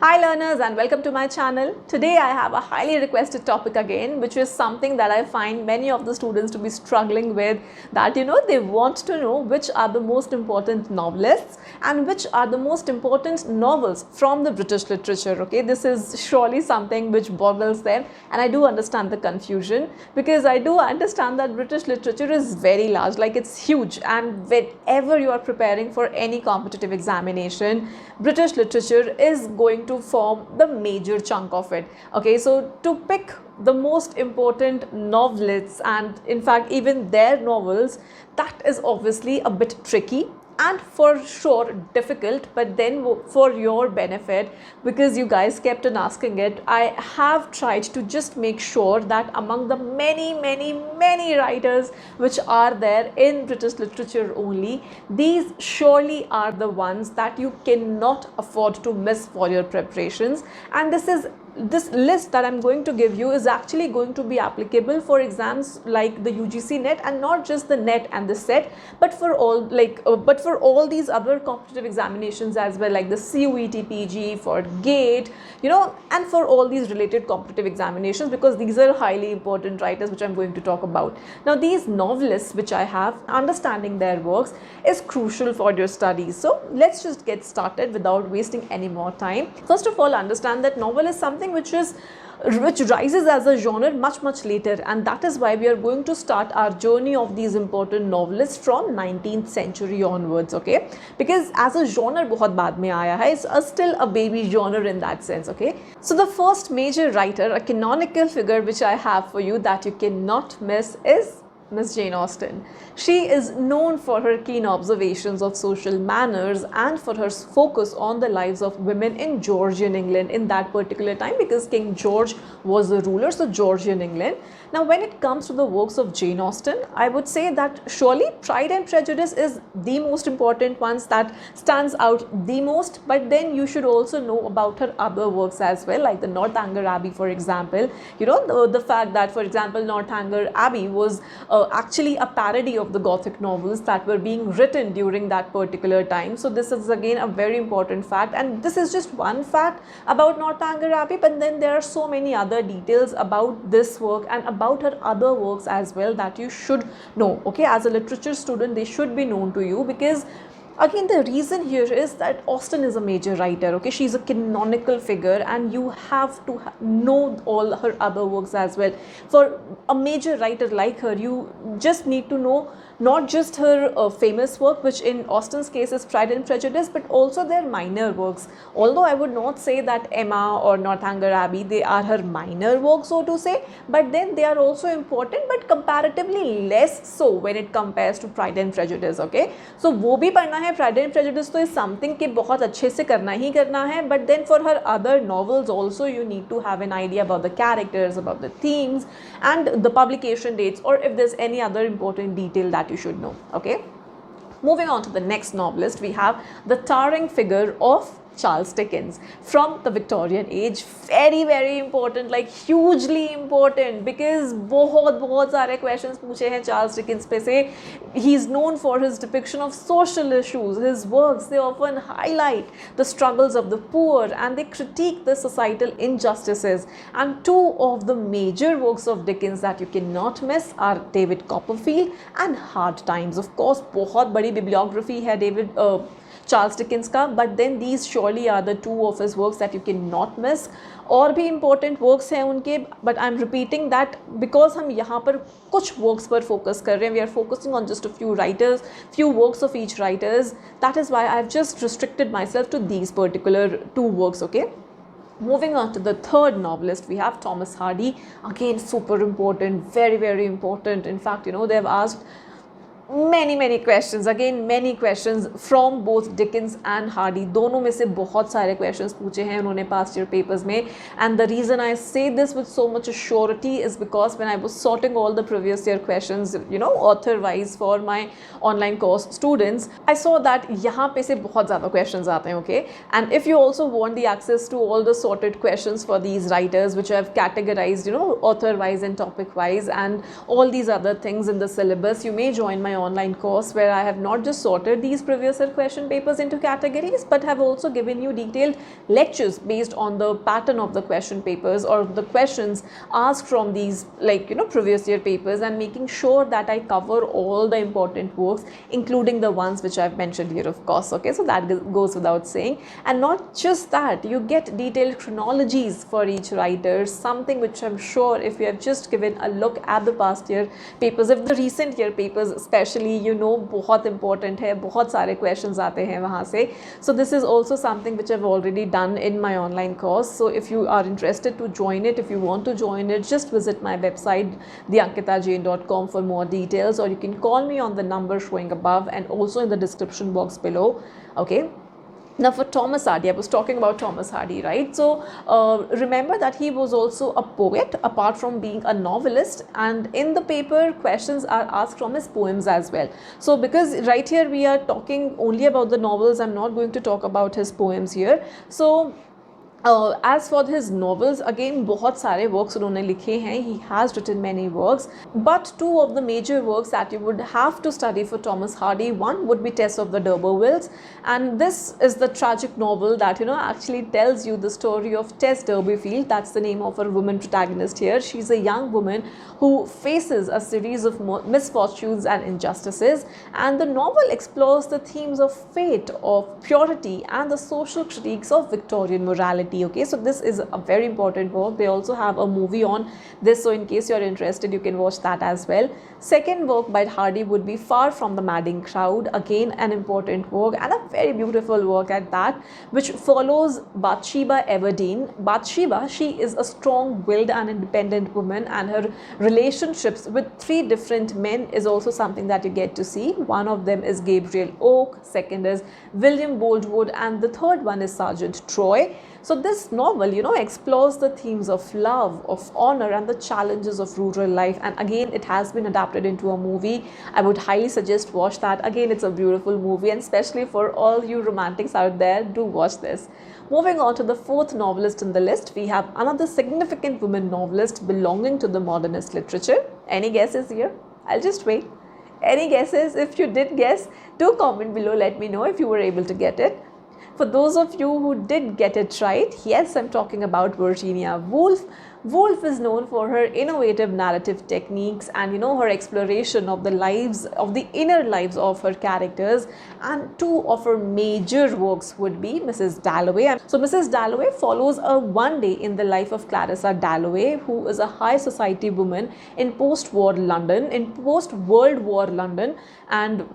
Hi learners, and welcome to my channel. Today I have a highly requested topic again, which is something that I find many of the students to be struggling with, that they want to know which are the most important novelists and which are the most important novels from the British literature. Okay, this is surely something which boggles them, and I do understand the confusion, because I do understand that British literature is very large, like it's huge, and whenever you are preparing for any competitive examination, British literature is going to form the major chunk of it. Okay, so to pick the most important novelists, and in fact even their novels, that is obviously a bit tricky and for sure difficult. But then for your benefit, because you guys kept on asking it, I have tried to just make sure that among the many writers which are there in British literature only, these surely are the ones that you cannot afford to miss for your preparations. And this list that I'm going to give you is actually going to be applicable for exams like the UGC net, and not just the net and the set, but for all these other competitive examinations as well, like the CUET PG, for GATE, and for all these related competitive examinations, because these are highly important writers which I'm going to talk about. Now, these novelists which I have, understanding their works is crucial for your studies. So let's just get started without wasting any more time. First of all, understand that novel is something which rises as a genre much later, and that is why we are going to start our journey of these important novelists from 19th century onwards. Okay, because as a genre बहुत बाद में आया है, it's still a baby genre in that sense. Okay, so the first major writer, a canonical figure which I have for you that you cannot miss, is Miss Jane Austen. She is known for her keen observations of social manners and for her focus on the lives of women in Georgian England in that particular time, because King George was the ruler, so Georgian England. Now, when it comes to the works of Jane Austen, I would say that surely Pride and Prejudice is the most important ones that stands out the most, but then you should also know about her other works as well, like the Northanger Abbey, for example. The fact that, for example, Northanger Abbey was actually a parody of the Gothic novels that were being written during that particular time. So this is again a very important fact, and this is just one fact about Northanger Abbey, but then there are so many other details about this work and about her other works as well that you should know. Okay, as a literature student, they should be known to you, because again, the reason here is that Austen is a major writer. Okay, she's a canonical figure, and you have to know all her other works as well. For a major writer like her, you just need to know not just her famous work, which in Austen's case is Pride and Prejudice, but also their minor works. Although I would not say that Emma or Northanger Abbey, they are her minor works, so to say, but then they are also important, but comparatively less so when it compares to Pride and Prejudice. Okay, so वो भी पढ़ना है. Pride and Prejudice तो is something कि बहुत अच्छे से करना ही करना है, but then for her other novels also you need to have an idea about the characters, about the themes, and the publication dates, or if there's any other important detail that you should know. Okay, moving on to the next novelist, we have the towering figure of Charles Dickens from the Victorian age. Very important, like hugely important, because बहुत सारे questions पूछे हैं Charles Dickens पे से. He is known for his depiction of social issues. His works, they often highlight the struggles of the poor and they critique the societal injustices. And two of the major works of Dickens that you cannot miss are David Copperfield and Hard Times. Of course, बहुत बड़ी bibliography है Charles Dickens का, but then these surely are the two of his works that you cannot miss. और भी important works हैं उनके, but I'm repeating that because हम यहाँ पर कुछ works पर focus कर रहे हैं. We are focusing on just a few writers, few works of each writers. That is why I've just restricted myself to these particular two works. Okay. Moving on to the third novelist, we have Thomas Hardy. Again, super important, very important. In fact, they've asked many questions, again many questions from both Dickens and Hardy. दोनों में से बहुत सारे questions पूछे हैं उन्होंने past year papers में, and the reason I say this with so much surety is because when I was sorting all the previous year questions, author wise for my online course students, I saw that यहाँ पे से बहुत ज़्यादा questions आते हैं. Okay, and if you also want the access to all the sorted questions for these writers which I have categorized, author wise and topic wise and all these other things in the syllabus, you may join my online course, where I have not just sorted these previous year question papers into categories, but have also given you detailed lectures based on the pattern of the question papers or the questions asked from these, like, previous year papers, and making sure that I cover all the important works, including the ones which I've mentioned here, of course. Okay, so that goes without saying. And not just that, you get detailed chronologies for each writer, something which I'm sure if you have just given a look at the past year papers, if the recent year papers especially, बहुत important है, बहुत सारे questions आते हैं वहाँ से. So this is also something which I've already done in my online course. So if you are interested to join it, if you want to join it, just visit my website theankitajain.com for more details, or you can call me on the number showing above and also in the description box below. Okay. Now for Thomas Hardy, I was talking about Thomas Hardy, right? So remember that he was also a poet apart from being a novelist, and in the paper questions are asked from his poems as well. So because right here we are talking only about the novels, I'm not going to talk about his poems here. So as for his novels, again बहुत सारे works उन्होंने लिखे हैं. He has written many works, but two of the major works that you would have to study for Thomas Hardy, one would be Tess of the D'Urbervilles, and this is the tragic novel that actually tells you the story of Tess D'Urberville. That's the name of our woman protagonist here. She's a young woman who faces a series of misfortunes and injustices, and the novel explores the themes of fate, of purity, and the social critiques of Victorian morality. Okay, so this is a very important work. They also have a movie on this, so in case you're interested, you can watch that as well. Second work by Hardy would be Far from the Madding Crowd. Again, an important work and a very beautiful work at that, which follows Bathsheba Everdeen. Bathsheba, she is a strong-willed and independent woman, and her relationships with three different men is also something that you get to see. One of them is Gabriel Oak, second is William Boldwood, and the third one is Sergeant Troy. So this novel, explores the themes of love, of honor, and the challenges of rural life. And again, it has been adapted into a movie. I would highly suggest watch that. Again, it's a beautiful movie, and especially for all you romantics out there, do watch this. Moving on to the fourth novelist in the list, we have another significant woman novelist belonging to the modernist literature. Any guesses here? I'll just wait. Any guesses? If you did guess, do comment below, let me know if you were able to get it. For those of you who did get it right, yes, I'm talking about Virginia Woolf. Woolf is known for her innovative narrative techniques and her exploration of the lives, of the inner lives of her characters. And two of her major works would be Mrs. Dalloway. So Mrs. Dalloway follows a one day in the life of Clarissa Dalloway, who is a high society woman in post-war London, in post-World War London, and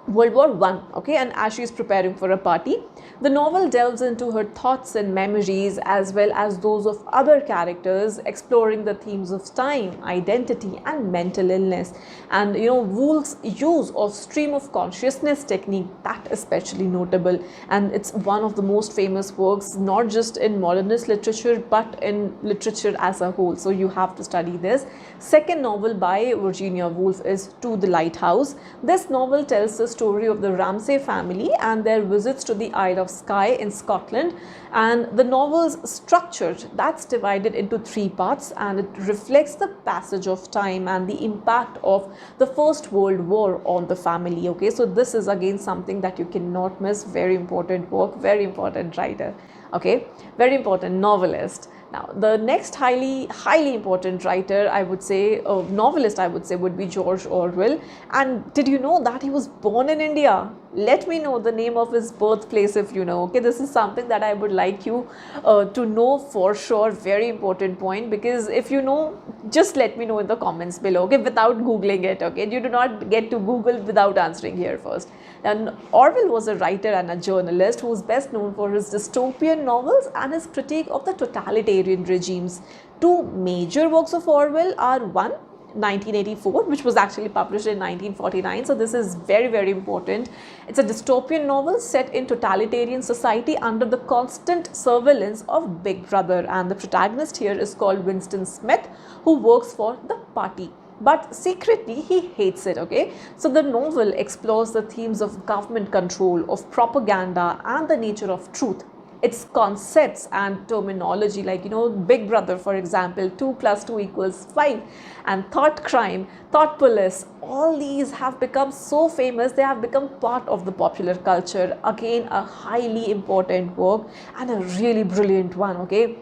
World War I, okay, and as she is preparing for a party. The novel delves into her thoughts and memories as well as those of other characters, exploring the themes of time, identity, and mental illness. And Woolf's use of stream of consciousness technique, that especially notable, and it's one of the most famous works, not just in modernist literature but in literature as a whole. So you have to study this. Second novel by Virginia Woolf is To the Lighthouse. This novel tells the story of the Ramsay family and their visits to the Isle of Skye in Scotland, and the novel's structure, that's divided into three parts, and it reflects the passage of time and the impact of the First World War on the family. Okay, so this is again something that you cannot miss. Very important work, very important writer, okay, very important novelist. Now, the next highly important writer, I would say, novelist, I would say, would be George Orwell. And did you know that he was born in India? Let me know the name of his birthplace if you know. Okay, this is something that I would like you to know for sure. Very important point, because if you know, just let me know in the comments below, okay, without googling it. Okay, you do not get to Google without answering here first. And Orwell was a writer and a journalist who is best known for his dystopian novels and his critique of the totalitarian regimes. Two major works of Orwell are one, 1984, which was actually published in 1949. So this is very, very important. It's a dystopian novel set in totalitarian society under the constant surveillance of Big Brother, and the protagonist here is called Winston Smith, who works for the party, but secretly he hates it. Okay, so the novel explores the themes of government control, of propaganda, and the nature of truth. its concepts and terminology, like Big Brother, for example, 2 plus 2 equals 5, and Thought Crime, Thought Police, all these have become so famous, they have become part of the popular culture. Again, a highly important work and a really brilliant one, okay.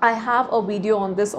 I have a video on this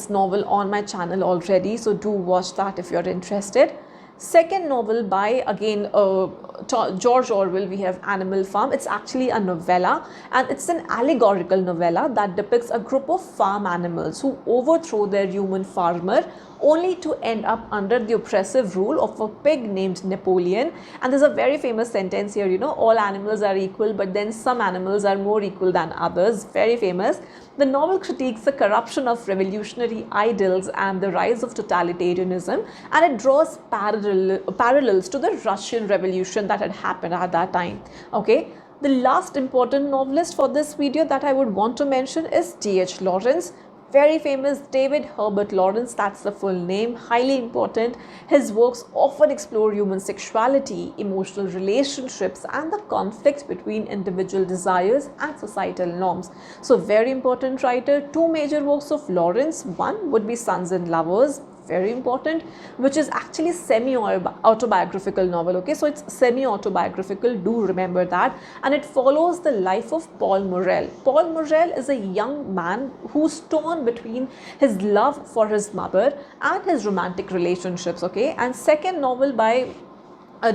novel on my channel already, so do watch that if you're interested. Second novel by, again, George Orwell, we have Animal Farm. It's actually a novella, and it's an allegorical novella that depicts a group of farm animals who overthrow their human farmer only to end up under the oppressive rule of a pig named Napoleon. And there's a very famous sentence here, all animals are equal, but then some animals are more equal than others. Very famous. The novel critiques the corruption of revolutionary ideals and the rise of totalitarianism, and it draws parallels to the Russian Revolution that had happened at that time. Okay. The last important novelist for this video that I would want to mention is D.H. Lawrence. Very famous, David Herbert Lawrence, that's the full name, highly important. His works often explore human sexuality, emotional relationships, and the conflicts between individual desires and societal norms. So very important writer. Two major works of Lawrence. One would be Sons and Lovers, very important, which is actually semi-autobiographical novel, okay. So it's semi-autobiographical, do remember that. And it follows the life of Paul Morrell. Paul Morrell is a young man who's torn between his love for his mother and his romantic relationships, okay. And second novel by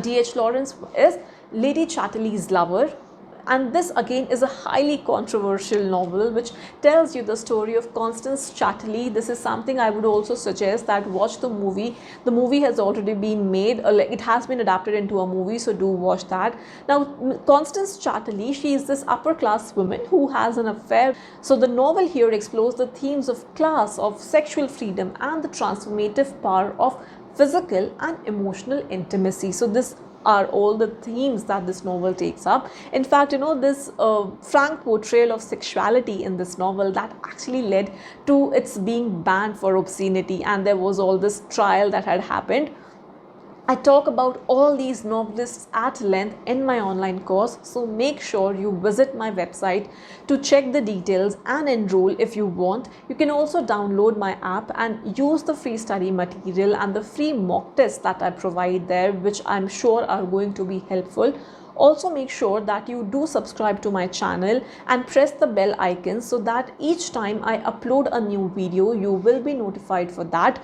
D.H. Lawrence is Lady Chatterley's Lover. And this again is a highly controversial novel which tells you the story of Constance Chatterley. This is something I would also suggest that watch the movie. The movie has already been made, it has been adapted into a movie, so do watch that. Now, Constance Chatterley, she is this upper class woman who has an affair. So the novel here explores the themes of class, of sexual freedom, and the transformative power of physical and emotional intimacy. So this are all the themes that this novel takes up. In fact, this frank portrayal of sexuality in this novel that actually led to its being banned for obscenity, and there was all this trial that had happened. I talk about all these novelists at length in my online course, so make sure you visit my website to check the details and enroll if you want. You can also download my app and use the free study material and the free mock tests that I provide there, which I'm sure are going to be helpful. Also make sure that you do subscribe to my channel and press the bell icon so that each time I upload a new video, you will be notified for that,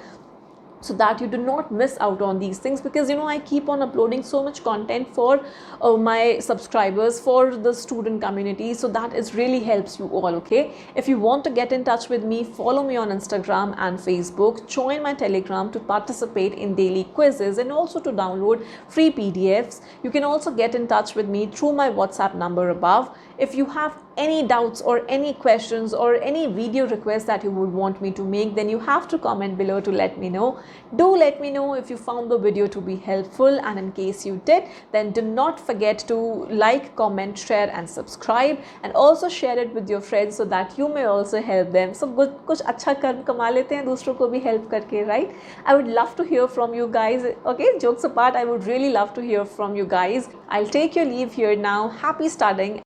so that you do not miss out on these things, because I keep on uploading so much content for my subscribers, for the student community, so that it really helps you all, okay. If you want to get in touch with me, follow me on Instagram and Facebook, join my Telegram to participate in daily quizzes and also to download free PDFs. You can also get in touch with me through my WhatsApp number above. If you have any doubts or any questions or any video requests that you would want me to make, then you have to comment below to let me know. Do let me know if you found the video to be helpful, and in case you did, then do not forget to like, comment, share and subscribe, and also share it with your friends so that you may also help them. So kuch अच्छा कर्म कमा लेते हैं दूसरों को भी help करके, right? I would love to hear from you guys. Okay, jokes apart, I would really love to hear from you guys. I'll take your leave here now. Happy studying.